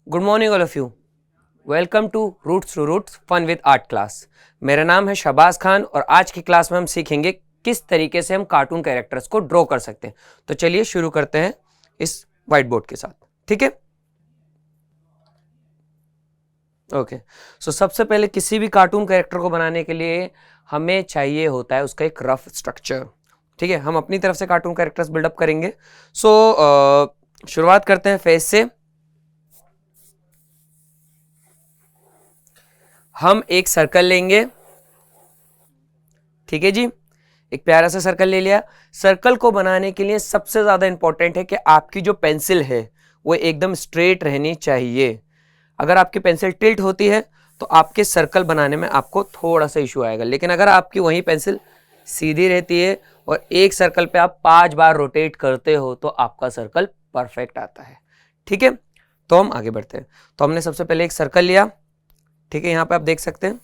Good morning all of you. Welcome to roots fun with art class. मेरा नाम है शहबाज खान और आज की क्लास में हम सीखेंगे किस तरीके से हम कार्टून कैरेक्टर्स को ड्रॉ कर सकते हैं। तो चलिए शुरू करते हैं इस व्हाइट बोर्ड के साथ। ठीक है, ओके। सो सबसे पहले किसी भी कार्टून कैरेक्टर को बनाने के लिए हमें चाहिए होता है उसका एक रफ स्ट्रक्चर। ठीक है, हम अपनी तरफ से कार्टून कैरेक्टर्स बिल्डअप करेंगे। शुरुआत करते हैं फेस से। हम एक सर्कल लेंगे। ठीक है जी, एक प्यारा सा सर्कल ले लिया। सर्कल को बनाने के लिए सबसे ज्यादा इंपॉर्टेंट है कि आपकी जो पेंसिल है वो एकदम स्ट्रेट रहनी चाहिए। अगर आपकी पेंसिल टिल्ट होती है तो आपके सर्कल बनाने में आपको थोड़ा सा इशू आएगा, लेकिन अगर आपकी वही पेंसिल सीधी रहती है और एक सर्कल पे आप 5 बार रोटेट करते हो तो आपका सर्कल परफेक्ट आता है। ठीक है, तो हम आगे बढ़ते हैं। तो हमने सबसे पहले एक सर्कल लिया। ठीक है, यहां पे आप देख सकते हैं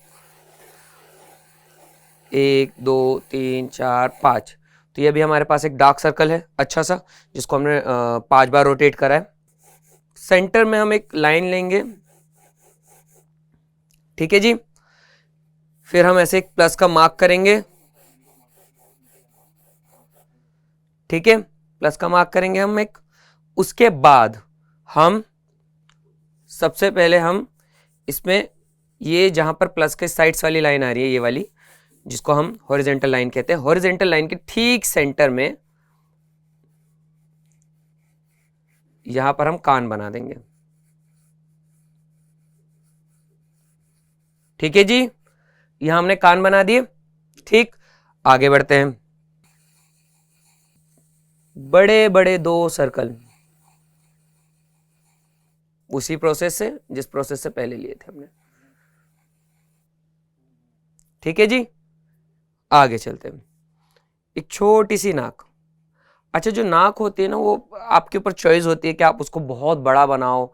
1 2 3 4 5। तो ये भी हमारे पास एक डार्क सर्कल है अच्छा सा, जिसको हमने 5 बार रोटेट करा है। सेंटर में हम एक लाइन लेंगे। ठीक है जी, फिर हम ऐसे एक प्लस का मार्क करेंगे। ठीक है, प्लस का मार्क करेंगे हम एक। उसके बाद हम सबसे पहले हम इसमें ये जहां पर प्लस के साइड्स वाली लाइन आ रही है, ये वाली, जिसको हम हॉरिजेंटल लाइन कहते हैं, हॉरिजेंटल लाइन के ठीक सेंटर में यहां पर हम कान बना देंगे। ठीक है जी, यहां हमने कान बना दिए। ठीक, आगे बढ़ते हैं। बड़े बड़े 2 सर्कल उसी प्रोसेस से जिस प्रोसेस से पहले लिए थे हमने। ठीक है जी, आगे चलते हैं। एक छोटी सी नाक। अच्छा, जो नाक होती है ना वो आपके ऊपर चॉइस होती है कि आप उसको बहुत बड़ा बनाओ,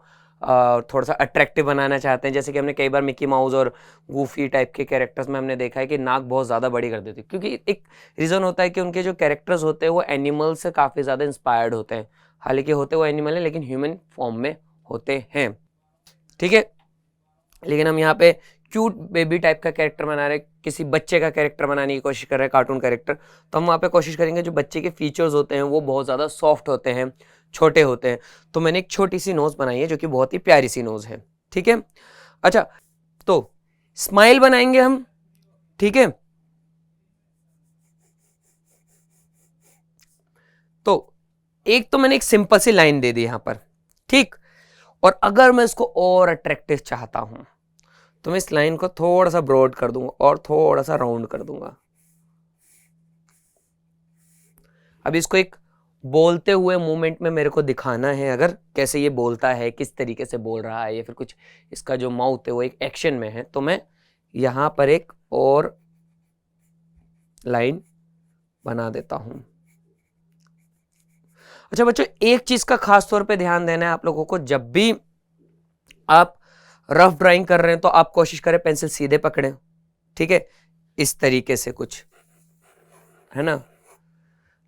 थोड़ा सा अट्रैक्टिव बनाना चाहते हैं। जैसे कि हमने कई बार मिकी माउस और गूफी टाइप के कैरेक्टर्स में हमने देखा है कि नाक बहुत ज़्यादा बड़ी कर देती है, क्योंकि एक रीज़न होता है कि उनके जो कैरेक्टर्स होते हैं वो एनिमल से काफ़ी ज़्यादा इंस्पायर्ड होते हैं। हालांकि होते वो एनिमल है लेकिन ह्यूमन फॉर्म में होते हैं। ठीक है, लेकिन हम यहाँ पे क्यूट बेबी टाइप का कैरेक्टर बना रहे हैं, किसी बच्चे का कैरेक्टर बनाने की कोशिश कर रहे हैं, कार्टून कैरेक्टर। तो हम वहाँ पे कोशिश करेंगे जो बच्चे के फीचर्स होते हैं वो बहुत ज़्यादा सॉफ्ट होते हैं, छोटे होते हैं। तो मैंने एक छोटी सी नोज बनाई है जो कि बहुत ही प्यारी सी नोज है। ठीक है, अच्छा, तो स्माइल बनाएंगे हम। ठीक है, तो एक तो मैंने एक सिंपल सी लाइन दे दी यहां पर। ठीक, और अगर मैं इसको और अट्रैक्टिव चाहता हूं तो मैं इस लाइन को थोड़ा सा ब्रॉड कर दूंगा और थोड़ा सा राउंड कर दूंगा। अब इसको एक बोलते हुए मूवमेंट में मेरे को दिखाना है, अगर कैसे ये बोलता है, किस तरीके से बोल रहा है, या फिर कुछ इसका जो माउथ है वो एक एक्शन में है, तो मैं यहां पर एक और लाइन बना देता हूं। अच्छा बच्चों, एक चीज का खास तौर पे ध्यान देना है आप लोगों को। जब भी आप रफ ड्राइंग कर रहे हैं तो आप कोशिश करें पेंसिल सीधे पकड़ें। ठीक है, इस तरीके से कुछ, है ना।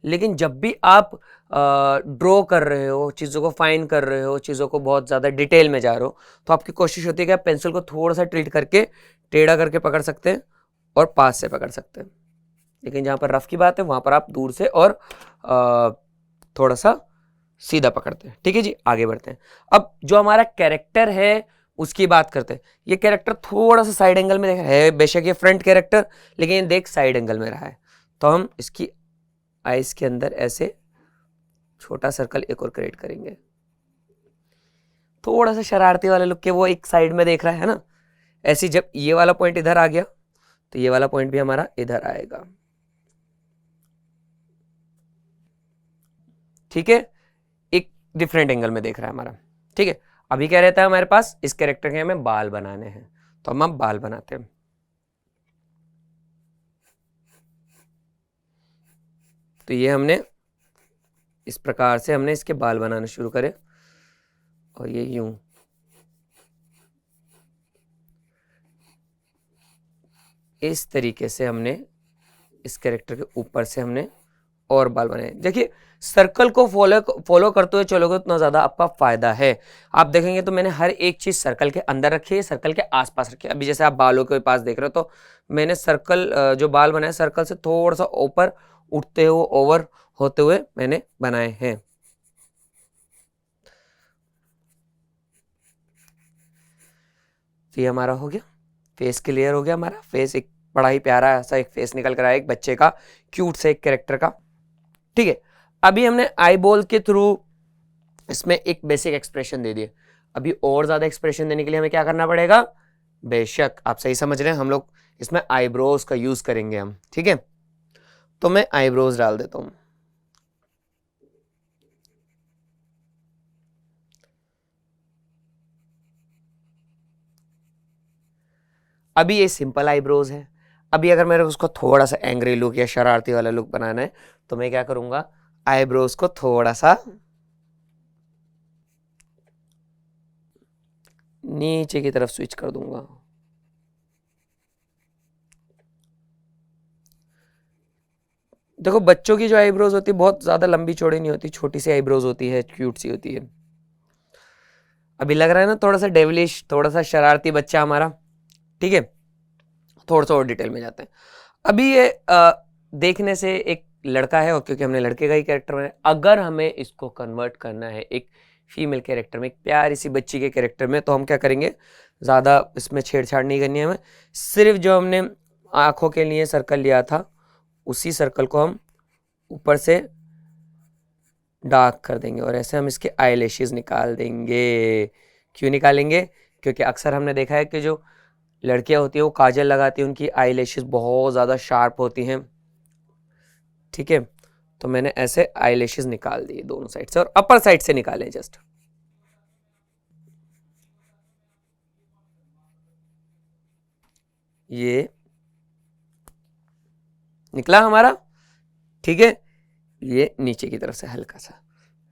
लेकिन जब भी आप ड्रॉ कर रहे हो, चीज़ों को फाइन कर रहे हो, चीज़ों को बहुत ज़्यादा डिटेल में जा रहे हो, तो आपकी कोशिश होती है कि आप पेंसिल को थोड़ा सा टिल्ट करके, टेढ़ा करके पकड़ सकते हैं और पास से पकड़ सकते हैं। लेकिन जहाँ पर रफ की बात है वहाँ पर आप दूर से और थोड़ा सा सीधा पकड़ते हैं। ठीक है जी, आगे बढ़ते हैं। अब जो हमारा कैरेक्टर है उसकी बात करते हैं। ये कैरेक्टर थोड़ा सा साइड एंगल में है, बेशक ये फ्रंट कैरेक्टर, लेकिन देख साइड एंगल में रहा है। तो हम इसकी आइस के अंदर ऐसे छोटा सर्कल एक और क्रिएट करेंगे। थोड़ा सा शरारती वाले लुक के, वो एक साइड में देख रहा है ना। ऐसी जब ये वाला पॉइंट इधर आ गया तो ये वाला पॉइंट भी हमारा इधर आएगा। ठीक है, एक डिफरेंट एंगल में देख रहा है हमारा। ठीक है, अभी क्या रहता है हमारे पास, इस कैरेक्टर के हमें बाल बनाने हैं, तो हम अब बाल बनाते हैं। तो ये हमने इस प्रकार से हमने इसके बाल बनाना शुरू करे और ये यूं। इस तरीके से हमने इस कैरेक्टर के ऊपर से हमने और बाल बनाए। देखिए सर्कल को फॉलो करते हुए चलोगे उतना ज्यादा आपका फायदा है। आप देखेंगे तो मैंने हर एक चीज सर्कल के अंदर रखी है, सर्कल के आसपास रखी है। अभी जैसे आप बालों के पास देख रहे हो तो मैंने सर्कल जो बाल बनाए सर्कल से थोड़ा सा ऊपर उठते हुए ओवर होते हुए मैंने बनाए हैं। तो ये हमारा हो गया, फेस क्लियर हो गया। हमारा फेस एक बड़ा ही प्यारा ऐसा एक फेस निकल कर आया एक बच्चे का, क्यूट से एक कैरेक्टर का। ठीक है, अभी हमने आई बॉल के थ्रू इसमें एक बेसिक एक्सप्रेशन दे दिए। अभी और ज्यादा एक्सप्रेशन देने के लिए हमें क्या करना पड़ेगा? बेशक आप सही समझ रहे हैं, हम लोग इसमें आईब्रोज का यूज करेंगे हम। ठीक है, तो मैं आईब्रोज डाल देता हूं। अभी ये सिंपल आईब्रोज है। अभी अगर मेरे उसको थोड़ा सा एंग्री लुक या शरारती वाला लुक बनाना है तो मैं क्या करूंगा? आईब्रोज को थोड़ा सा नीचे की तरफ स्विच कर दूंगा। देखो बच्चों की जो आईब्रोज होती है बहुत ज्यादा लंबी चौड़ी नहीं होती, छोटी सी आईब्रोज होती है, क्यूट सी होती है। अभी लग रहा है ना थोड़ा सा डेविलिश, थोड़ा सा शरारती बच्चा हमारा। ठीक है, थोड़ा सा और डिटेल में जाते हैं। अभी ये देखने से एक लड़का है और क्योंकि हमने लड़के का ही कैरेक्टर बनाया, अगर हमें इसको कन्वर्ट करना है एक फीमेल कैरेक्टर में, एक प्यारी सी बच्ची के कैरेक्टर में, तो हम क्या करेंगे? ज़्यादा इसमें छेड़छाड़ नहीं करनी है हमें। सिर्फ जो हमने आंखों के लिए सर्कल लिया था उसी सर्कल को हम ऊपर से डार्क कर देंगे और ऐसे हम इसके आईलैशेस निकाल देंगे। क्यों निकालेंगे? क्योंकि अक्सर हमने देखा है कि जो लड़कियां होती है वो काजल लगाती है, उनकी आईलैशेस बहुत ज़्यादा शार्प होती हैं। ठीक है, तो मैंने ऐसे आईलैशेस निकाल दिए दोनों साइड से और अपर साइड से निकाले जस्ट। ये निकला हमारा। ठीक है, ये नीचे की तरफ से हल्का सा।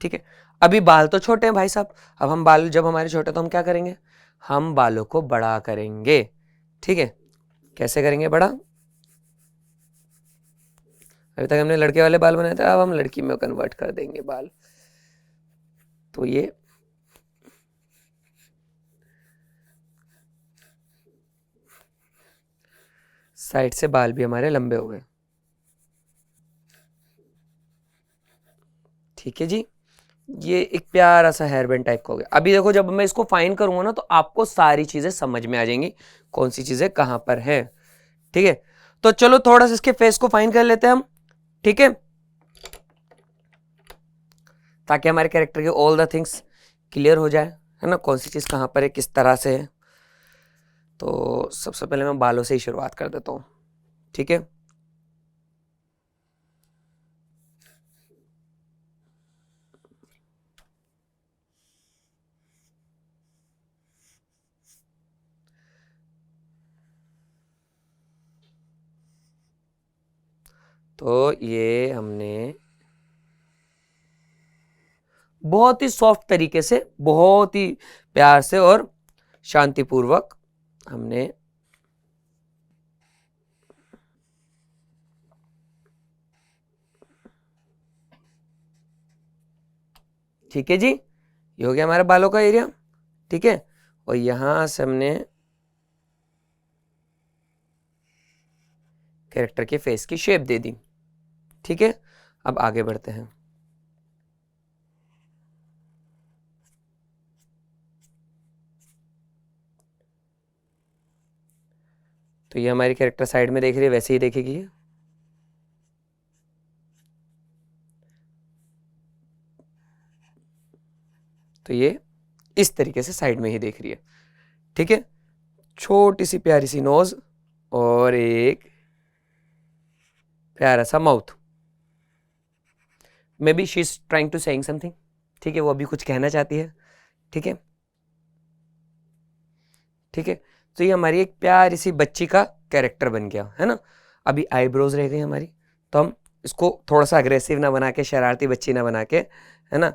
ठीक है, अभी बाल तो छोटे हैं भाई साहब। अब हम बाल जब हमारे छोटे तो हम क्या करेंगे? हम बालों को बड़ा करेंगे। ठीक है, कैसे करेंगे बड़ा? अभी तक हमने लड़के वाले बाल बनाए थे, अब हम लड़की में कन्वर्ट कर देंगे बाल। तो ये साइड से बाल भी हमारे लंबे हो गए। ठीक है जी, ये एक प्यारा सा हेयर बैंड टाइप का हो गया। अभी देखो जब मैं इसको फाइन करूंगा ना तो आपको सारी चीजें समझ में आ जाएंगी, कौन सी चीजें कहां पर है। ठीक है, तो चलो थोड़ा सा इसके फेस को फाइन कर लेते हैं हम। ठीक है, ताकि हमारे कैरेक्टर के ऑल द थिंग्स क्लियर हो जाए, है ना, कौन सी चीज कहां पर है, किस तरह से है। तो सबसे पहले मैं बालों से ही शुरुआत कर देता हूं। ठीक है, तो ये हमने बहुत ही सॉफ्ट तरीके से, बहुत ही प्यार से और शांतिपूर्वक हमने ठीक है जी, ये हो गया हमारे बालों का एरिया। ठीक है, और यहां से हमने कैरेक्टर के फेस की शेप दे दी। ठीक है, अब आगे बढ़ते हैं। तो ये हमारी कैरेक्टर साइड में देख रही है, वैसे ही देखेगी ये। तो ये इस तरीके से साइड में ही देख रही है। ठीक है, छोटी सी प्यारी सी नोज और एक प्यारा सा mouth. May be she is trying to saying something. ठीक है, वो अभी कुछ कहना चाहती है। ठीक है, ठीक है, तो ये हमारी एक प्यारी सी बच्ची का कैरेक्टर बन गया, है ना। अभी आईब्रोज रह गई हमारी, तो हम इसको थोड़ा सा अग्रेसिव ना बना के, शरारती बच्ची ना बना के, है ना,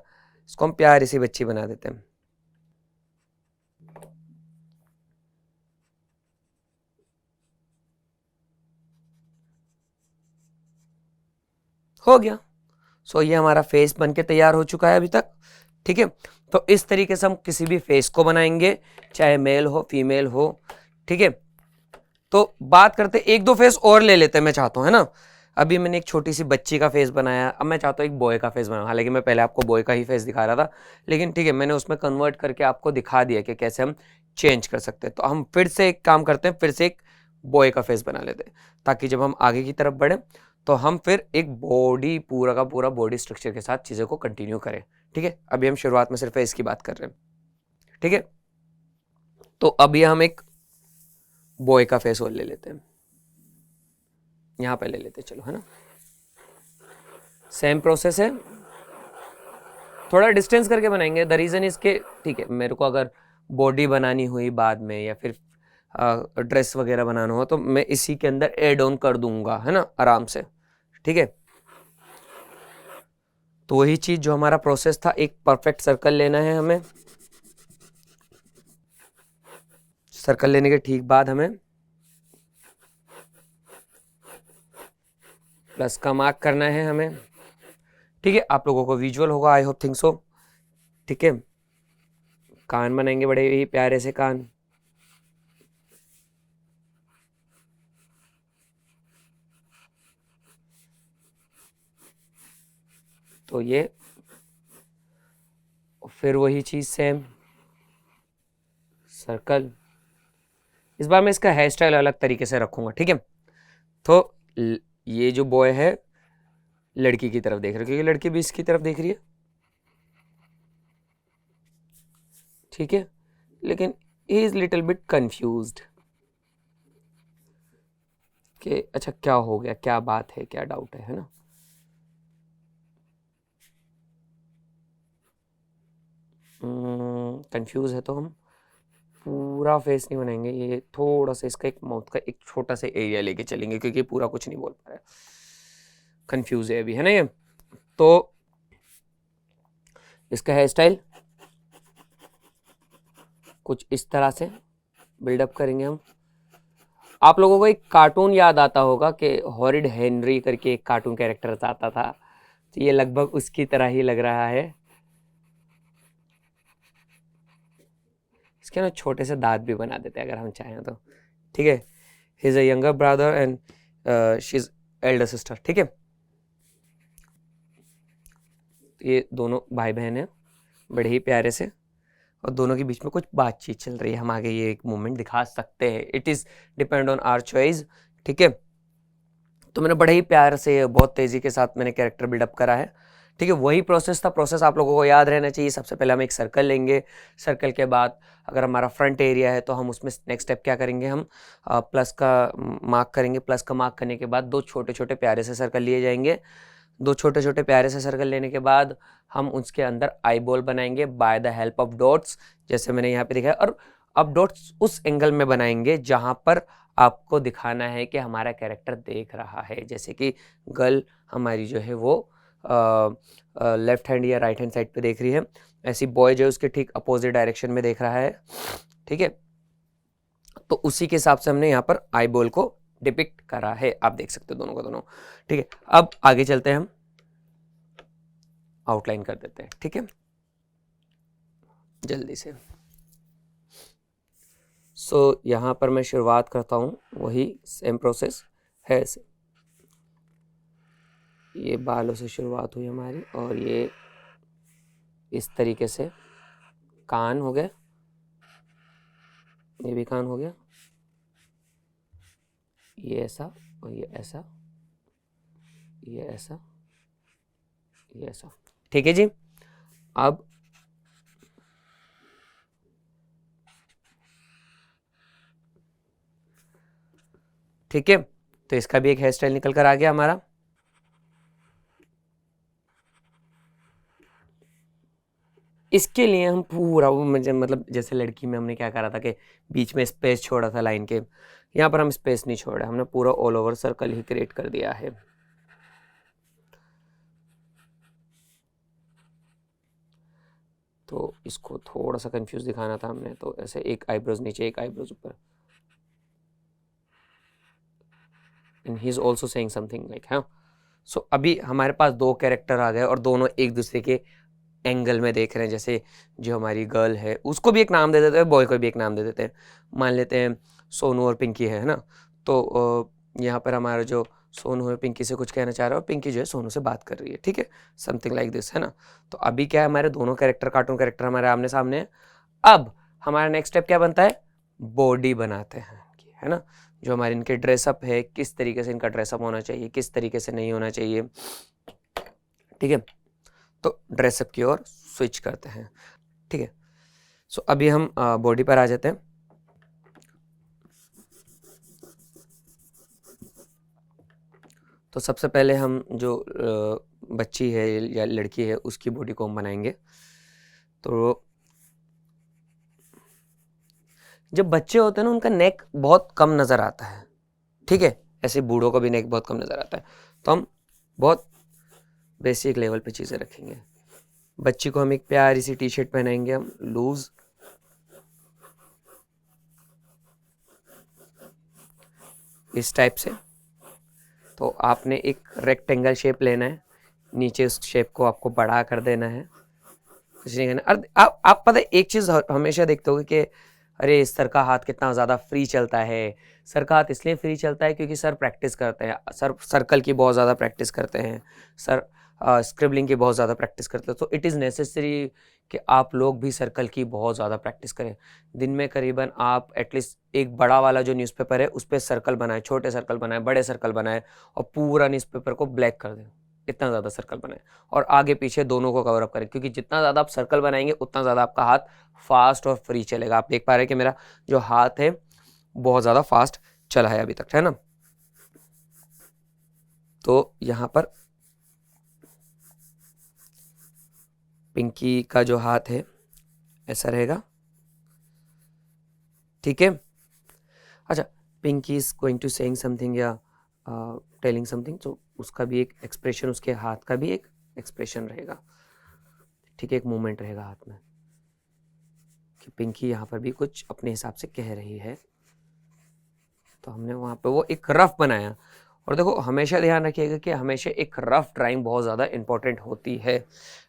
इसको हम प्यारी सी बच्ची बना देते हैं। हो गया, सो ये हमारा फेस बन के तैयार हो चुका है अभी तक, ठीक है। तो इस तरीके से हम किसी भी फेस को बनाएंगे, चाहे मेल हो फीमेल हो, ठीक है। तो बात करते एक दो फेस और ले लेते हैं, मैं चाहता हूँ, है ना। अभी मैंने एक छोटी सी बच्ची का फेस बनाया, अब मैं चाहता हूँ एक बॉय का फेस बनाऊँ। हालांकि मैं पहले आपको बॉय का ही फेस दिखा रहा था, लेकिन ठीक है, मैंने उसमें कन्वर्ट करके आपको दिखा दिया कि कैसे हम चेंज कर सकते हैं। तो हम फिर से एक काम करते हैं, फिर से एक बॉय का फेस बना लेते हैं, ताकि जब हम आगे की तरफ बढ़े तो हम फिर एक बॉडी, पूरा का पूरा बॉडी स्ट्रक्चर के साथ चीज़ों को कंटिन्यू करें, ठीक है। अभी हम शुरुआत में सिर्फ फेस की बात कर रहे हैं, ठीक है। तो अभी हम एक बॉय का फेस और ले लेते हैं, यहां पे ले लेते हैं, चलो, है ना। सेम प्रोसेस है, थोड़ा डिस्टेंस करके बनाएंगे। द रीज़न इसके, ठीक है, मेरे को अगर बॉडी बनानी हुई बाद में या फिर ड्रेस वगैरह बनाना हो तो मैं इसी के अंदर एड ऑन कर दूंगा, है ना, आराम से, ठीक है। तो वही चीज जो हमारा प्रोसेस था, एक परफेक्ट सर्कल लेना है हमें। सर्कल लेने के ठीक बाद हमें प्लस का मार्क करना है हमें, ठीक है। आप लोगों को विजुअल होगा, आई होप थिंक सो, ठीक है। कान बनाएंगे, बड़े ही प्यारे से कान, तो ये फिर वही चीज सेम सर्कल। इस बार मैं इसका हेयर स्टाइल अलग तरीके से रखूंगा, ठीक है। तो ये जो बॉय है लड़की की तरफ देख रहा है, क्योंकि लड़की भी इसकी तरफ देख रही है, ठीक है। लेकिन he is little bit confused कि अच्छा क्या हो गया, क्या बात है, क्या डाउट है ना। कंफ्यूज है तो हम पूरा फेस नहीं बनाएंगे, ये थोड़ा सा इसका एक माउथ का एक छोटा सा एरिया लेके चलेंगे, क्योंकि पूरा कुछ नहीं बोल पा रहा है, कंफ्यूज है अभी, है ना ये। तो इसका हेयर स्टाइल कुछ इस तरह से बिल्डअप करेंगे हम। आप लोगों को एक कार्टून याद आता होगा कि हॉरिड हेनरी करके एक कार्टून कैरेक्टर आता था, तो ये लगभग उसकी तरह ही लग रहा है। इसके ना छोटे से दांत भी बना देते हैं अगर हम चाहें तो, ठीक है। He is a younger brother and she is Elder sister, ठीक है। ये दोनों भाई बहन हैं, बड़े ही प्यारे से, और दोनों के बीच में कुछ बातचीत चल रही है। हम आगे ये एक मोमेंट दिखा सकते हैं, it is depend on our choice, ठीक है। तो मैंने बड़े ही प्यार से, बहुत तेजी के साथ मैंने कैरेक्टर बिल्डअप करा है, ठीक है। वही प्रोसेस था, प्रोसेस आप लोगों को याद रहना चाहिए। सबसे पहले हम एक सर्कल लेंगे, सर्कल के बाद अगर हमारा फ्रंट एरिया है तो हम उसमें नेक्स्ट स्टेप क्या करेंगे, हम प्लस का मार्क करेंगे। प्लस का मार्क करने के बाद दो छोटे छोटे प्यारे से सर्कल लिए जाएंगे। दो छोटे छोटे प्यारे से सर्कल लेने के बाद हम उसके अंदर आई बॉल बनाएंगे by the help of dots, जैसे मैंने यहाँ पे दिखाया। और अब डॉट्स उस एंगल में बनाएंगे जहां पर आपको दिखाना है कि हमारा कैरेक्टर देख रहा है, जैसे कि गर्ल हमारी जो है वो लेफ्ट हैंड या राइट हैंड साइड पे देख रही है, ऐसी बॉय जो है उसके ठीक अपोजिट डायरेक्शन में देख रहा है, ठीक है। तो उसी के हिसाब से हमने यहाँ पर आई बॉल को डिपिक्ट करा है, आप देख सकते हो दोनों का दोनों, ठीक है। अब आगे चलते हैं, हम आउटलाइन कर देते हैं, ठीक है, जल्दी से। सो यहाँ पर मैं शुरुआत करता हूँ, वही सेम प्रोसेस है ऐसे। ये बालों से शुरुआत हुई हमारी, और ये इस तरीके से कान हो गया, ये भी कान हो गया, ये ऐसा और ये ऐसा, ये ऐसा, ये ऐसा, ठीक है जी। अब ठीक है, तो इसका भी एक हेयर स्टाइल निकल कर आ गया हमारा। इसके लिए हम पूरा वो मुझे मतलब जैसे लड़की में हमने क्या करा था कि बीच में स्पेस छोड़ा था लाइन के, यहाँ पर हम स्पेस नहीं छोड़ा, हमने पूरा ऑल ओवर सर्कल ही क्रिएट कर दिया है। तो इसको थोड़ा सा कंफ्यूज दिखाना था हमने, तो ऐसे एक आईब्रोज नीचे, एक आईब्रोज ऊपर। And he's also saying something like, हाँ, सो अभी हमारे पास दो कैरेक्टर आ गए और दोनों एक दूसरे के एंगल में देख रहे हैं। जैसे जो हमारी गर्ल है उसको भी एक नाम दे देते हैं, बॉय को भी एक नाम दे देते हैं। मान लेते हैं सोनू और पिंकी है ना। तो यहाँ पर हमारा जो सोनू है पिंकी से कुछ कहना चाह रहा है और पिंकी जो है सोनू से बात कर रही है, ठीक है, समथिंग लाइक दिस, है ना। तो अभी क्या है, हमारे दोनों कैरेक्टर, कार्टून कैरेक्टर हमारे आमने सामने है। अब हमारा नेक्स्ट स्टेप क्या बनता है, बॉडी बनाते हैं, है ना। जो हमारे इनके ड्रेसअप है, किस तरीके से इनका ड्रेसअप होना चाहिए, किस तरीके से नहीं होना चाहिए, ठीक है। तो ड्रेसअप की ओर स्विच करते हैं, ठीक है। सो अभी हम बॉडी पर आ जाते हैं। तो सबसे पहले हम जो बच्ची है या लड़की है उसकी बॉडी को हम बनाएंगे। तो जब बच्चे होते हैं ना उनका नेक बहुत कम नज़र आता है, ठीक है, ऐसे बूढ़ों का भी नेक बहुत कम नज़र आता है। तो हम बहुत बेसिक लेवल पे चीज़ें रखेंगे। बच्ची को हम एक प्यारी सी टी शर्ट पहनाएंगे, हम लूज, इस टाइप से। तो आपने एक रेक्टेंगल शेप लेना है, नीचे उस शेप को आपको बड़ा कर देना है, कुछ नहीं करना। आप पता है एक चीज़ हमेशा देखते होगे कि अरे इस सर का हाथ कितना ज़्यादा फ्री चलता है। सर का हाथ इसलिए फ्री चलता है क्योंकि सर प्रैक्टिस करते हैं, सर सर्कल की बहुत ज़्यादा प्रैक्टिस करते हैं, सर स्क्रिबलिंग की बहुत ज़्यादा प्रैक्टिस करते हैं। तो इट इज़ नेसेसरी कि आप लोग भी सर्कल की बहुत ज़्यादा प्रैक्टिस करें। दिन में करीबन आप एटलीस्ट एक बड़ा वाला जो न्यूज़पेपर है उस पर सर्कल बनाए, छोटे सर्कल बनाए, बड़े सर्कल बनाए और पूरा न्यूज़पेपर को ब्लैक कर दें, इतना ज़्यादा सर्कल बनाए और आगे पीछे दोनों को कवर अप करें। क्योंकि जितना ज़्यादा आप सर्कल बनाएंगे उतना ज़्यादा आपका हाथ फास्ट और फ्री चलेगा। आप देख पा रहे हैं कि मेरा जो हाथ है बहुत ज़्यादा फास्ट चला है अभी तक, है ना। तो यहाँ पर पिंकी का जो हाथ है ऐसा रहेगा, ठीक है। अच्छा, Pinky is going to saying something या टेलिंग समथिंग, तो उसका भी एक एक्सप्रेशन, उसके हाथ का भी एक एक्सप्रेशन रहेगा, ठीक है, एक मूवमेंट रहेगा हाथ में कि पिंकी यहाँ पर भी कुछ अपने हिसाब से कह रही है। तो हमने वहाँ पे वो एक रफ बनाया। और देखो हमेशा ध्यान रखिएगा कि हमेशा एक रफ ड्राइंग बहुत ज़्यादा इंपॉर्टेंट होती है।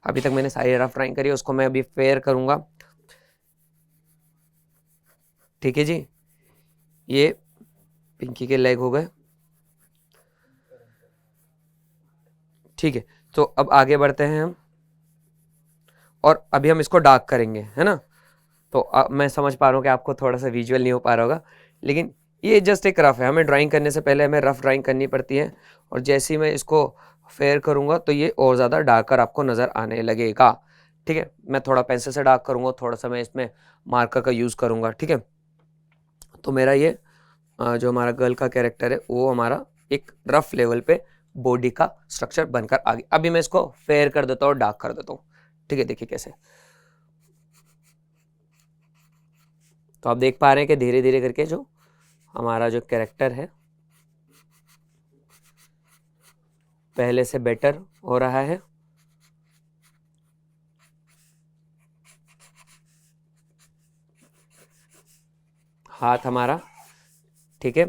अभी तक मैंने सारी रफ ड्राइंग करी है, उसको मैं अभी फेयर करूँगा, ठीक है जी। ये पिंकी के लेग हो गए, ठीक है। तो अब आगे बढ़ते हैं हम और अभी हम इसको डार्क करेंगे, है ना। तो मैं समझ पा रहा हूँ कि आपको थोड़ा सा विजुअल नहीं हो पा रहा होगा, लेकिन ये जस्ट एक रफ है। हमें ड्राइंग करने से पहले हमें रफ ड्राइंग करनी पड़ती है और जैसे ही मैं इसको फेयर करूँगा तो ये और ज़्यादा डार्कर आपको नज़र आने लगेगा, ठीक है। मैं थोड़ा पेंसिल से डार्क करूँगा, थोड़ा सा मैं इसमें मार्कर का यूज़ करूँगा, ठीक है। तो मेरा ये जो हमारा गर्ल का कैरेक्टर है वो हमारा एक रफ लेवल पे बॉडी का स्ट्रक्चर बनकर आ गया। अभी मैं इसको फेयर कर देता हूँ, डार्क कर देता हूँ, ठीक है। देखिए कैसे, तो आप देख पा रहे हैं कि धीरे धीरे करके जो हमारा जो कैरेक्टर है पहले से बेटर हो रहा है। हाथ हमारा, ठीक है।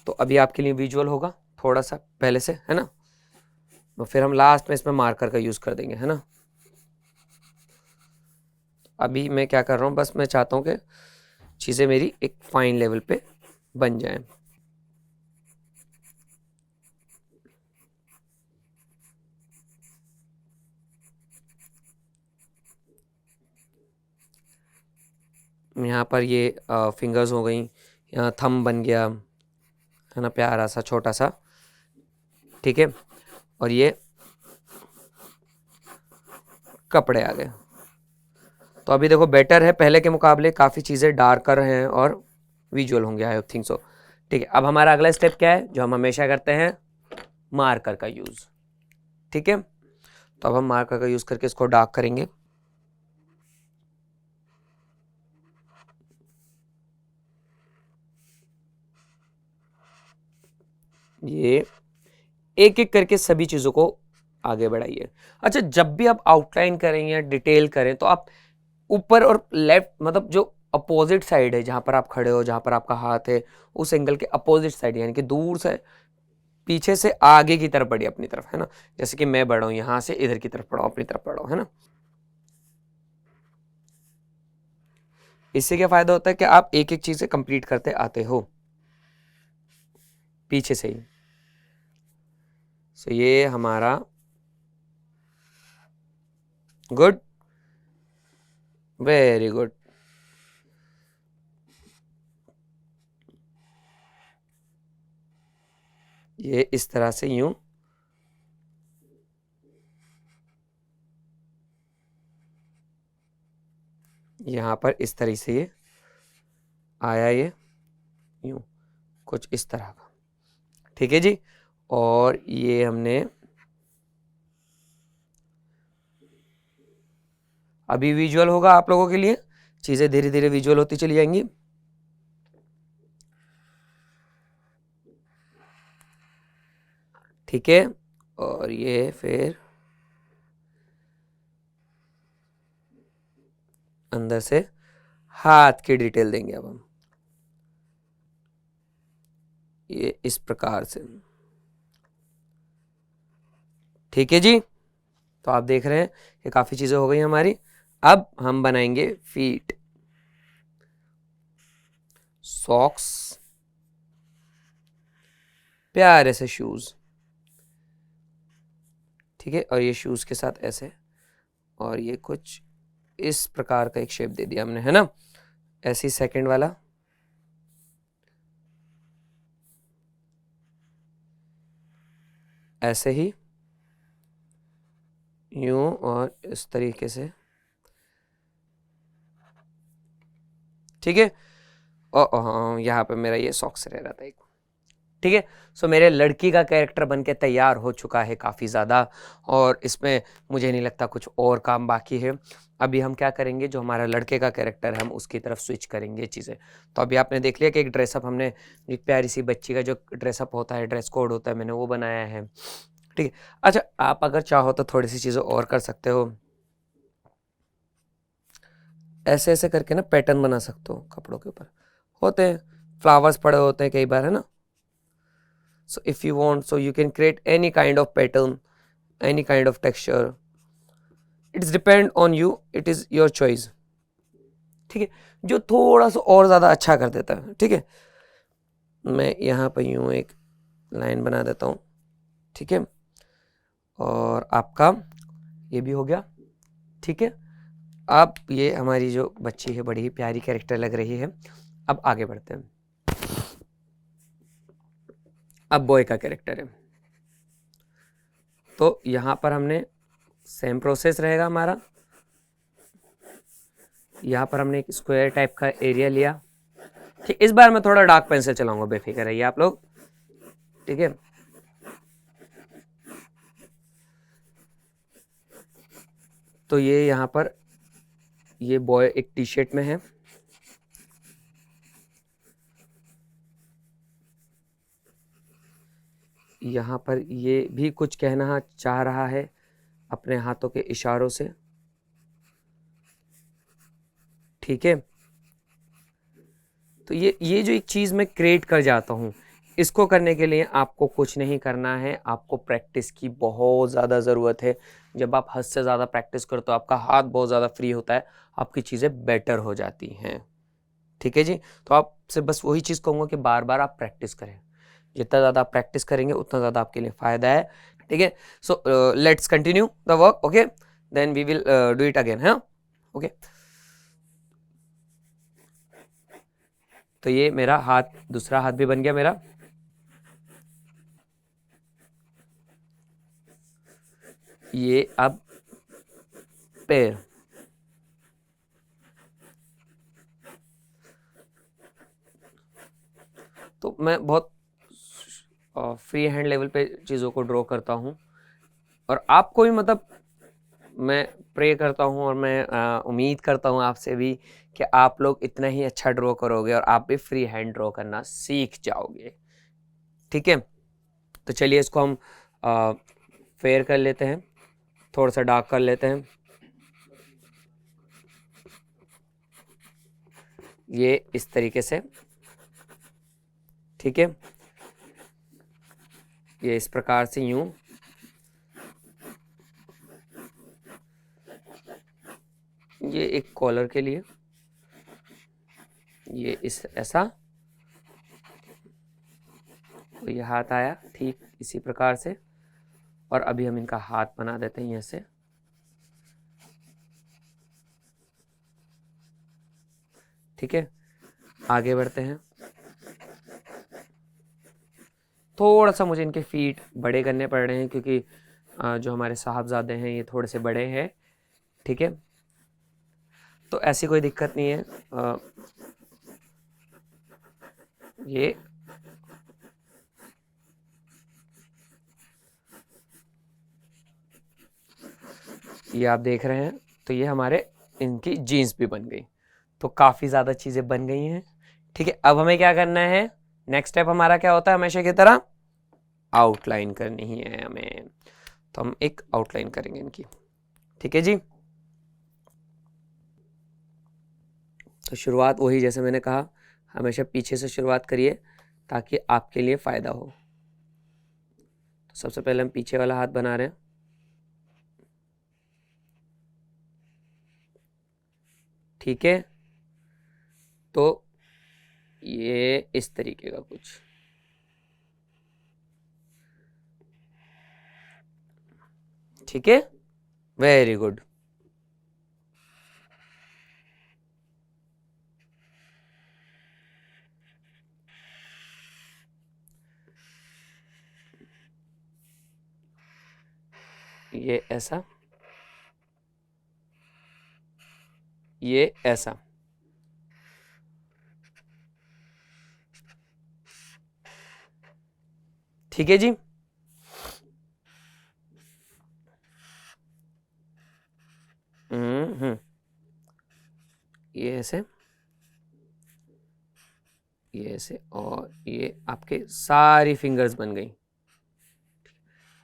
तो अभी आपके लिए विजुअल होगा थोड़ा सा पहले से, है ना। तो फिर हम लास्ट में इसमें मार्कर का यूज कर देंगे, है ना। अभी मैं क्या कर रहा हूँ, बस मैं चाहता हूँ कि चीज़ें मेरी एक फाइन लेवल पे बन जाएं। यहाँ पर ये फिंगर्स हो गई, यहाँ थंब बन गया, है ना, प्यारा सा छोटा सा, ठीक है। और ये कपड़े आ गए। तो अभी देखो बेटर है, पहले के मुकाबले काफ़ी चीज़ें डार्कर हैं और विजुअल होंगे, आई थिंक सो, ठीक है। अब हमारा अगला स्टेप क्या है, जो हम हमेशा करते हैं, मार्कर का यूज़, ठीक है। तो अब हम मार्कर का यूज़ करके इसको डार्क करेंगे। ये एक एक करके सभी चीज़ों को आगे बढ़ाइए। अच्छा, जब भी आप आउटलाइन करें या डिटेल करें तो आप ऊपर और लेफ्ट, मतलब जो अपोजिट साइड है, जहां पर आप खड़े हो, जहां पर आपका हाथ है, उस एंगल के अपोजिट साइड, यानी कि दूर से पीछे से आगे की तरफ बढ़िए अपनी तरफ, है ना। जैसे कि मैं बढ़ रहा हूं यहां से इधर की तरफ, बढ़ाऊं अपनी तरफ, बढ़ाऊं, है ना। इससे क्या फायदा होता है कि आप एक एक चीजें कंप्लीट करते आते हो पीछे से ही। सो ये हमारा गुड, वेरी गुड। ये इस तरह से यूं यहां पर इस तरह से ये आया, ये यूं कुछ इस तरह का, ठीक है जी। और ये हमने अभी विजुअल होगा आप लोगों के लिए, चीजें धीरे धीरे विजुअल होती चली जाएंगी। ठीक है, और ये फिर अंदर से हाथ की डिटेल देंगे अब हम, ये इस प्रकार से। ठीक है जी, तो आप देख रहे हैं कि काफी चीजें हो गई हमारी। अब हम बनाएंगे फीट, सॉक्स, प्यारे से शूज, ठीक है। और ये शूज के साथ ऐसे, और ये कुछ इस प्रकार का एक शेप दे दिया हमने, है ना। ऐसे ही सेकंड वाला, ऐसे ही यूं और इस तरीके से, ठीक है। और यहाँ पे मेरा ये सॉक्स रह रहा था एक, ठीक है। सो मेरे लड़की का कैरेक्टर बनके तैयार हो चुका है काफ़ी ज़्यादा, और इसमें मुझे नहीं लगता कुछ और काम बाकी है। अभी हम क्या करेंगे, जो हमारा लड़के का कैरेक्टर है हम उसकी तरफ स्विच करेंगे चीज़ें। तो अभी आपने देख लिया कि एक ड्रेसअप हमने, एक प्यारी सी बच्ची का जो ड्रेसअप होता है, ड्रेस कोड होता है, मैंने वो बनाया है, ठीक है। अच्छा, आप अगर चाहो तो थोड़ी सी चीज़ें और कर सकते हो, ऐसे ऐसे करके ना पैटर्न बना सकते हो कपड़ों के ऊपर, होते हैं फ्लावर्स पड़े होते हैं कई बार, है ना। So if you want, so you can create any kind of pattern, any kind of texture, it's depend on you, it is your choice, ठीक है। जो थोड़ा सा और ज़्यादा अच्छा कर देता है, ठीक है। मैं यहाँ पर यूँ एक लाइन बना देता हूँ, ठीक है। और आपका ये भी हो गया, ठीक है। अब ये हमारी जो बच्ची है बड़ी ही प्यारी कैरेक्टर लग रही है। अब आगे बढ़ते हैं, अब बॉय का कैरेक्टर है। तो यहाँ पर हमने सेम प्रोसेस रहेगा हमारा, यहाँ पर हमने एक स्क्वायर टाइप का एरिया लिया, ठीक। इस बार मैं थोड़ा डार्क पेंसिल चलाऊंगा, बेफिक्र रहिए आप लोग, ठीक है। तो ये यहाँ पर ये बॉय एक टी शर्ट में है, यहाँ पर ये भी कुछ कहना चाह रहा है अपने हाथों के इशारों से, ठीक है। तो ये जो एक चीज़ मैं क्रिएट कर जाता हूँ, इसको करने के लिए आपको कुछ नहीं करना है, आपको प्रैक्टिस की बहुत ज़्यादा ज़रूरत है। जब आप हद से ज़्यादा प्रैक्टिस करते हो, आपका हाथ बहुत ज़्यादा फ्री होता है, आपकी चीज़ें बेटर हो जाती हैं, ठीक है जी। तो आपसे बस वही चीज़ कहूँगा कि बार बार आप प्रैक्टिस करें, जितना ज़्यादा आप प्रैक्टिस करेंगे उतना ज़्यादा आपके लिए फ़ायदा है, ठीक है। So let's continue the work, okay, then we will do it again, है ओके। तो ये मेरा हाथ, दूसरा हाथ भी बन गया मेरा, ये अब पैर, तो मैं बहुत फ्री हैंड लेवल पे चीज़ों को ड्रॉ करता हूँ, और आपको भी मतलब मैं प्रे करता हूँ और मैं उम्मीद करता हूँ आपसे भी कि आप लोग इतना ही अच्छा ड्रॉ करोगे और आप भी फ्री हैंड ड्रॉ करना सीख जाओगे, ठीक है। तो चलिए इसको हम फेयर कर लेते हैं, थोड़ा सा डार्क कर लेते हैं, ये इस तरीके से, ठीक है, ये इस प्रकार से यूं, ये एक कॉलर के लिए, ये इस ऐसा, तो ये हाथ आया ठीक इसी प्रकार से। और अभी हम इनका हाथ बना देते हैं ऐसे, ठीक है। आगे बढ़ते हैं, थोड़ा सा मुझे इनके फीट बड़े करने पड़ रहे हैं क्योंकि जो हमारे साहबजादे हैं ये थोड़े से बड़े हैं, ठीक है। तो ऐसी कोई दिक्कत नहीं है, ये आप देख रहे हैं। तो ये हमारे इनकी जीन्स भी बन गई, तो काफ़ी ज़्यादा चीज़ें बन गई हैं, ठीक है। अब हमें क्या करना है, नेक्स्ट स्टेप हमारा क्या होता है, हमेशा की तरह आउटलाइन करनी ही है हमें, तो हम एक आउटलाइन करेंगे इनकी, ठीक है जी। तो शुरुआत वही, जैसे मैंने कहा, हमेशा पीछे से शुरुआत करिए ताकि आपके लिए फ़ायदा हो। तो सबसे पहले हम पीछे वाला हाथ बना रहे हैं, ठीक है। तो ये इस तरीके का कुछ, ठीक है, वेरी गुड। ये ऐसा, ये ऐसा, ठीक है जी। ये ऐसे, ये ऐसे, और ये आपके सारी फिंगर्स बन गई।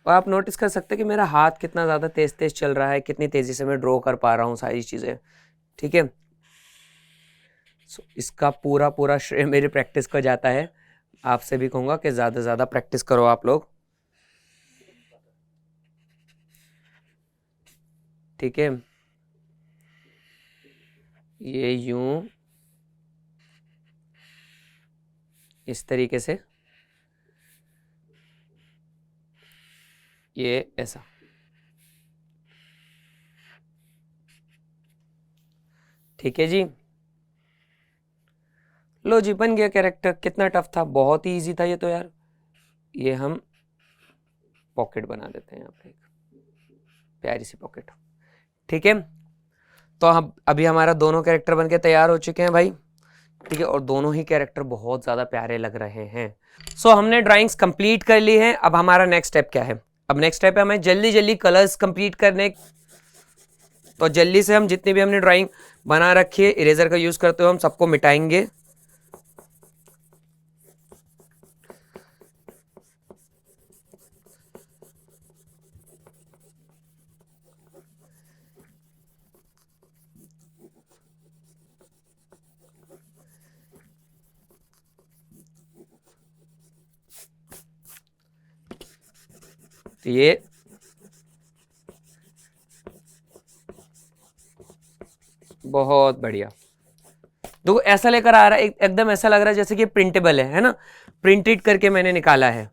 और आप नोटिस कर सकते हैं कि मेरा हाथ कितना ज़्यादा तेज तेज चल रहा है, कितनी तेज़ी से मैं ड्रॉ कर पा रहा हूँ सारी चीज़ें, ठीक है। इसका पूरा पूरा श्रेय मेरी प्रैक्टिस को जाता है। आपसे भी कहूँगा कि ज़्यादा से ज़्यादा प्रैक्टिस करो आप लोग, ठीक है। ये यूं इस तरीके से, ये ऐसा, ठीक है जी। लो जी, बन गया कैरेक्टर। कितना टफ था, बहुत ही इजी था ये तो यार। ये हम पॉकेट बना देते हैं यहाँ पे, एक प्यारी सी पॉकेट, ठीक है। तो हम अभी हमारा दोनों कैरेक्टर बन के तैयार हो चुके हैं भाई, ठीक है। और दोनों ही कैरेक्टर बहुत ज़्यादा प्यारे लग रहे हैं। सो हमने ड्राइंग्स कंप्लीट कर ली हैं। अब हमारा नेक्स्ट स्टेप क्या है, अब नेक्स्ट स्टेप है हमें जल्दी जल्दी कलर्स कंप्लीट करने। तो जल्दी से हम जितनी भी हमने ड्राइंग बना रखी है, इरेजर का यूज़ करते हुए हम सबको मिटाएंगे। तो ये बहुत बढ़िया, देखो ऐसा लेकर आ रहा है, एकदम ऐसा लग रहा है जैसे कि प्रिंटेबल है ना, प्रिंटेड करके मैंने निकाला है।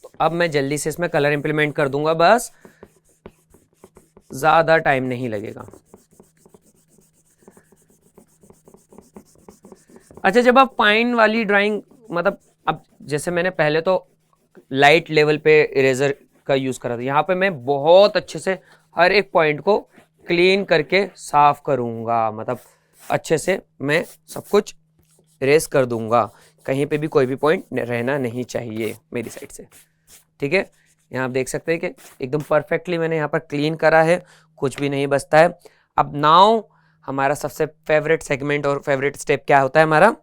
तो अब मैं जल्दी से इसमें कलर इंप्लीमेंट कर दूंगा, बस ज्यादा टाइम नहीं लगेगा। अच्छा, जब आप फाइन वाली ड्राइंग, मतलब अब जैसे मैंने पहले तो लाइट लेवल पे इरेजर का यूज करा था, यहाँ पे मैं बहुत अच्छे से हर एक पॉइंट को क्लीन करके साफ करूंगा, मतलब अच्छे से मैं सब कुछ इरेज कर दूंगा, कहीं पे भी कोई भी पॉइंट रहना नहीं चाहिए मेरी साइड से, ठीक है। यहाँ आप देख सकते हैं कि एकदम परफेक्टली मैंने यहाँ पर क्लीन करा है, कुछ भी नहीं बचता है। अब नाउ हमारा सबसे फेवरेट सेगमेंट और फेवरेट स्टेप क्या होता है हमारा,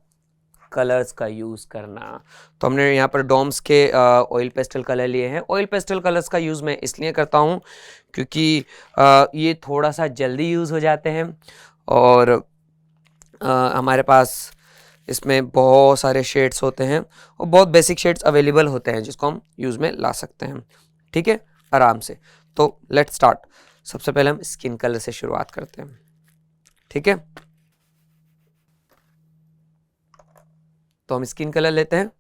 कलर्स का यूज़ करना। तो हमने यहाँ पर डॉम्स के ऑयल पेस्टल कलर लिए हैं। ऑयल पेस्टल कलर्स का यूज़ मैं इसलिए करता हूँ क्योंकि ये थोड़ा सा जल्दी यूज़ हो जाते हैं और हमारे पास इसमें बहुत सारे शेड्स होते हैं और बहुत बेसिक शेड्स अवेलेबल होते हैं जिसको हम यूज़ में ला सकते हैं, ठीक है, आराम से। तो लेट्स स्टार्ट। सबसे पहले हम स्किन कलर से शुरुआत करते हैं, ठीक है। तो हम स्किन कलर लेते हैं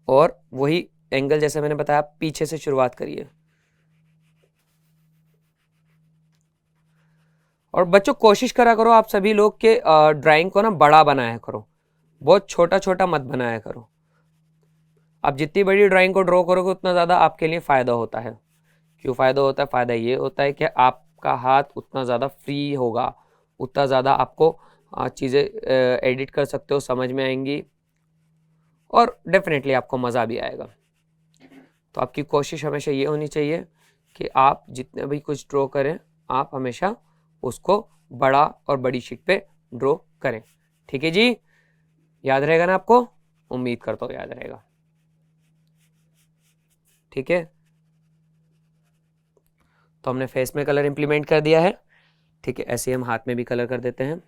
और वही एंगल जैसे मैंने बताया पीछे से शुरुआत करिए। और बच्चों कोशिश करा करो आप सभी लोग के ड्राइंग को ना बड़ा बनाया करो, बहुत छोटा छोटा मत बनाया करो। आप जितनी बड़ी ड्राइंग को ड्रॉ करोगे उतना ज़्यादा आपके लिए फ़ायदा होता है। क्यों फ़ायदा होता है? फ़ायदा ये होता है कि आपका हाथ उतना ज़्यादा फ्री होगा, उतना ज़्यादा आपको चीज़ें एडिट कर सकते हो, समझ में आएंगी और डेफिनेटली आपको मज़ा भी आएगा। तो आपकी कोशिश हमेशा ये होनी चाहिए कि आप जितने भी कुछ ड्रॉ करें आप हमेशा उसको बड़ा और बड़ी शीट पे ड्रॉ करें, ठीक है जी। याद रहेगा ना आपको? उम्मीद करता हूँ याद रहेगा, ठीक है। तो हमने फेस में कलर इंप्लीमेंट कर दिया है, ठीक है। ऐसे हम हाथ में भी कलर कर देते हैं।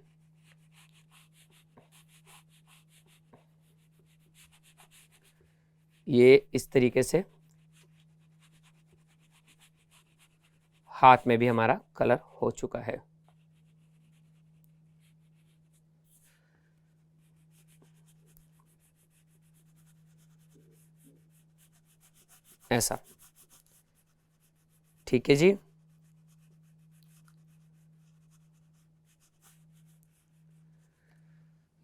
ये इस तरीके से हाथ में भी हमारा कलर हो चुका है। ऐसा, ठीक है जी।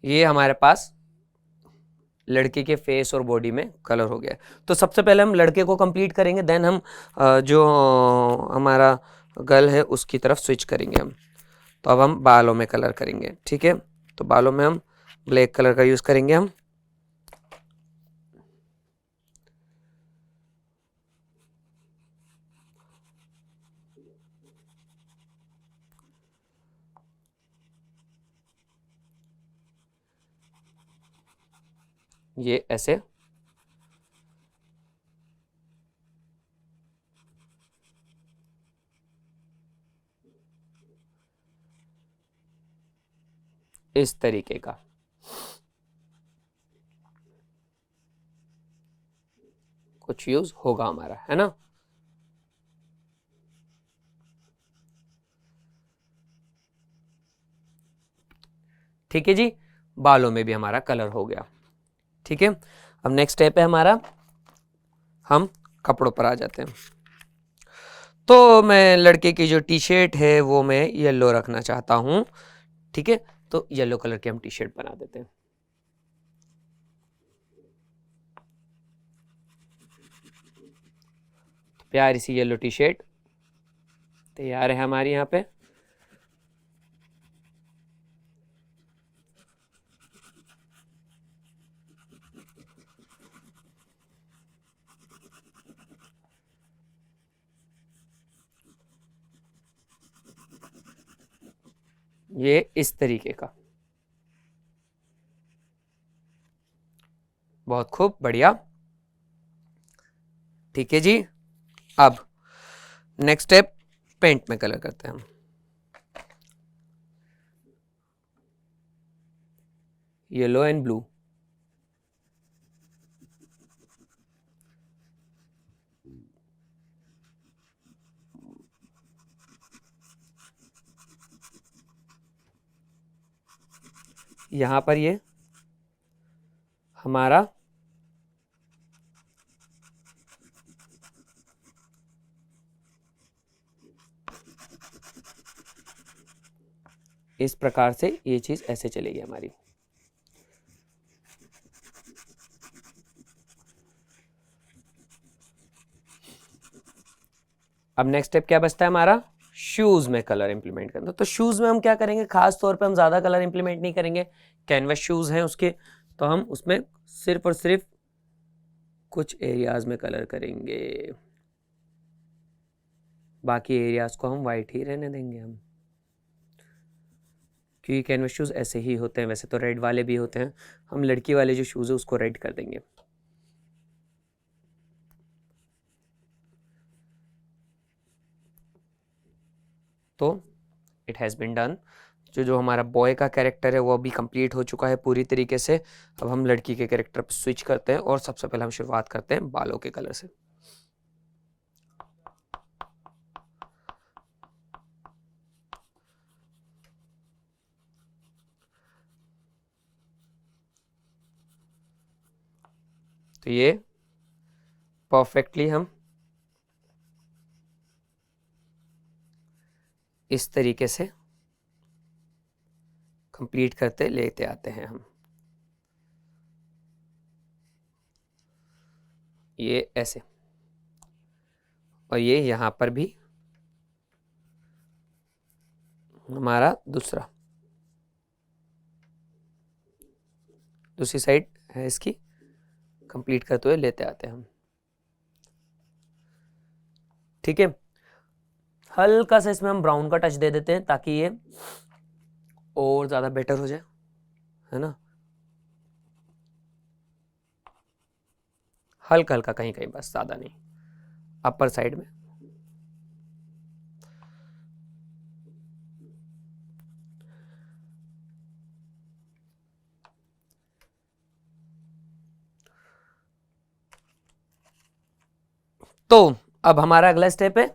ये हमारे पास लड़के के फेस और बॉडी में कलर हो गया। तो सबसे पहले हम लड़के को कंप्लीट करेंगे, देन हम जो हमारा गर्ल है उसकी तरफ स्विच करेंगे हम। तो अब हम बालों में कलर करेंगे, ठीक है। तो बालों में हम ब्लैक कलर का यूज़ करेंगे हम। ये ऐसे इस तरीके का। कुछ यूज होगा हमारा, है ना। ठीक है जी, बालों में भी हमारा कलर हो गया, ठीक है। अब नेक्स्ट स्टेप है हमारा, हम कपड़ों पर आ जाते हैं। तो मैं लड़के की जो टी शर्ट है वो मैं येलो रखना चाहता हूँ, ठीक है। तो येलो कलर की हम टी शर्ट बना देते हैं। प्यारी सी येलो टी शर्ट तैयार है हमारी यहाँ पे। ये इस तरीके का, बहुत खूब बढ़िया, ठीक है जी। अब नेक्स्ट स्टेप, पेंट में कलर करते हैं हम। येलो एंड ब्लू, यहां पर ये हमारा इस प्रकार से ये चीज ऐसे चलेगी हमारी। अब नेक्स्ट स्टेप क्या बचता है हमारा, शूज में कलर इंप्लीमेंट करना। तो शूज में हम क्या करेंगे, खास तौर पे हम ज्यादा कलर इंप्लीमेंट नहीं करेंगे। कैनवस शूज हैं उसके, तो हम उसमें सिर्फ और सिर्फ कुछ एरियाज में कलर करेंगे, बाकी एरियाज को हम वाइट ही रहने देंगे हम। क्योंकि कैनवस शूज़ ऐसे ही होते हैं, वैसे तो रेड वाले भी होते हैं, हम लड़की वाले जो शूज़ है उसको रेड कर देंगे। तो इट हैज़ बीन डन। जो हमारा बॉय का कैरेक्टर है वो अभी कंप्लीट हो चुका है पूरी तरीके से। अब हम लड़की के कैरेक्टर पर स्विच करते हैं और सबसे पहले हम शुरुआत करते हैं बालों के कलर से। तो ये परफेक्टली हम इस तरीके से कंप्लीट करते लेते आते हैं हम, ये ऐसे, और ये यहाँ पर भी हमारा दूसरी साइड है इसकी कंप्लीट करते हुए लेते आते हैं हम। ठीक है, हल्का सा इसमें हम ब्राउन का टच दे देते हैं ताकि ये और ज़्यादा बेटर हो जाए, है ना। हल्का हल्का कहीं कहीं, बस ज़्यादा नहीं, अपर साइड में। तो अब हमारा अगला स्टेप है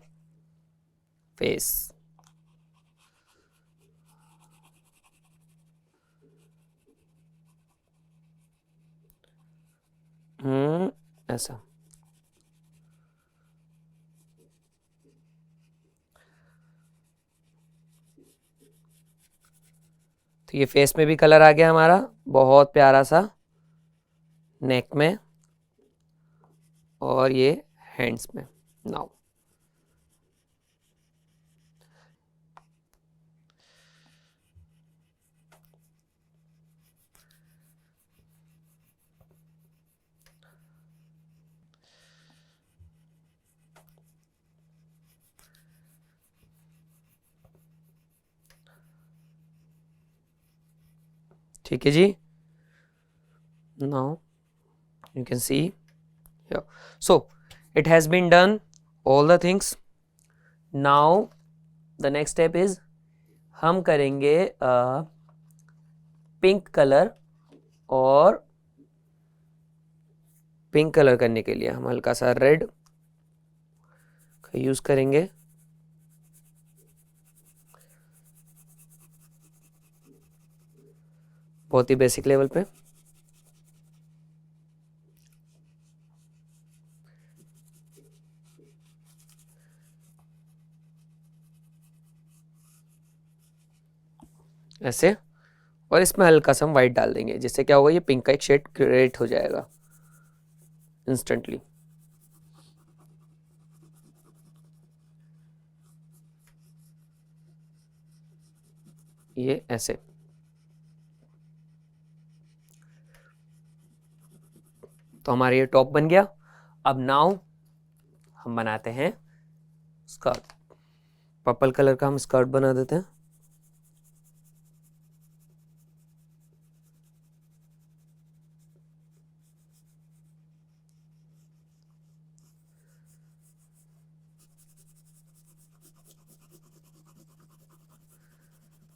फेस। ऐसा। तो ये फेस में भी कलर आ गया हमारा बहुत प्यारा सा, नेक में और ये हैंड्स में। नाउ ठीक है जी। Now you can see here, so it has been done all the things. Now the next step is हम करेंगे पिंक कलर, और पिंक कलर करने के लिए हम हल्का सा रेड का यूज करेंगे। बहुत ही बेसिक लेवल पे। ऐसे, और इसमें हल्का सा हम वाइट डाल देंगे, जिससे क्या होगा, ये पिंक का एक शेड क्रिएट हो जाएगा इंस्टेंटली। ये ऐसे। तो हमारा ये टॉप बन गया। अब नाउ हम बनाते हैं स्कर्ट। पर्पल कलर का हम स्कर्ट बना देते हैं।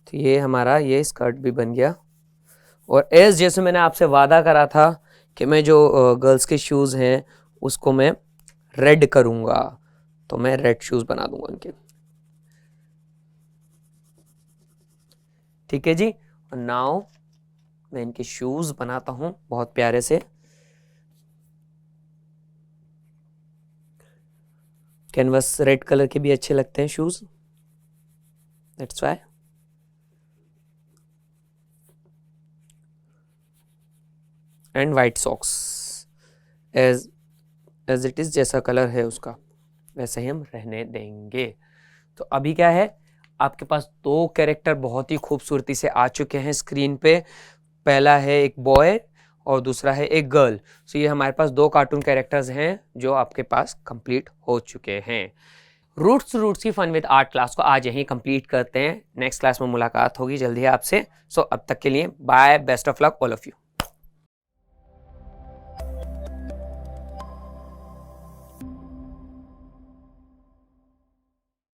तो ये हमारा ये स्कर्ट भी बन गया। और एज जैसे मैंने आपसे वादा करा था कि मैं जो गर्ल्स के शूज़ हैं उसको मैं रेड करूँगा, तो मैं रेड शूज़ बना दूंगा उनके। ठीक है जी। और नाउ मैं इनके शूज़ बनाता हूँ बहुत प्यारे से। कैनवस रेड कलर के भी अच्छे लगते हैं shoes, that's why. And white socks as it is, जैसा कलर है उसका वैसे ही हम रहने देंगे। तो अभी क्या है, आपके पास दो कैरेक्टर बहुत ही खूबसूरती से आ चुके हैं स्क्रीन पे। पहला है एक बॉय और दूसरा है एक गर्ल। सो ये हमारे पास दो कार्टून कैरेक्टर्स हैं जो आपके पास कंप्लीट हो चुके हैं। रूट्स की फन विद आर्ट क्लास को आज यहीं कंप्लीट करते हैं। नेक्स्ट क्लास में मुलाकात होगी जल्दी आपसे। सो अब तक के लिए bye, best of luck all of you.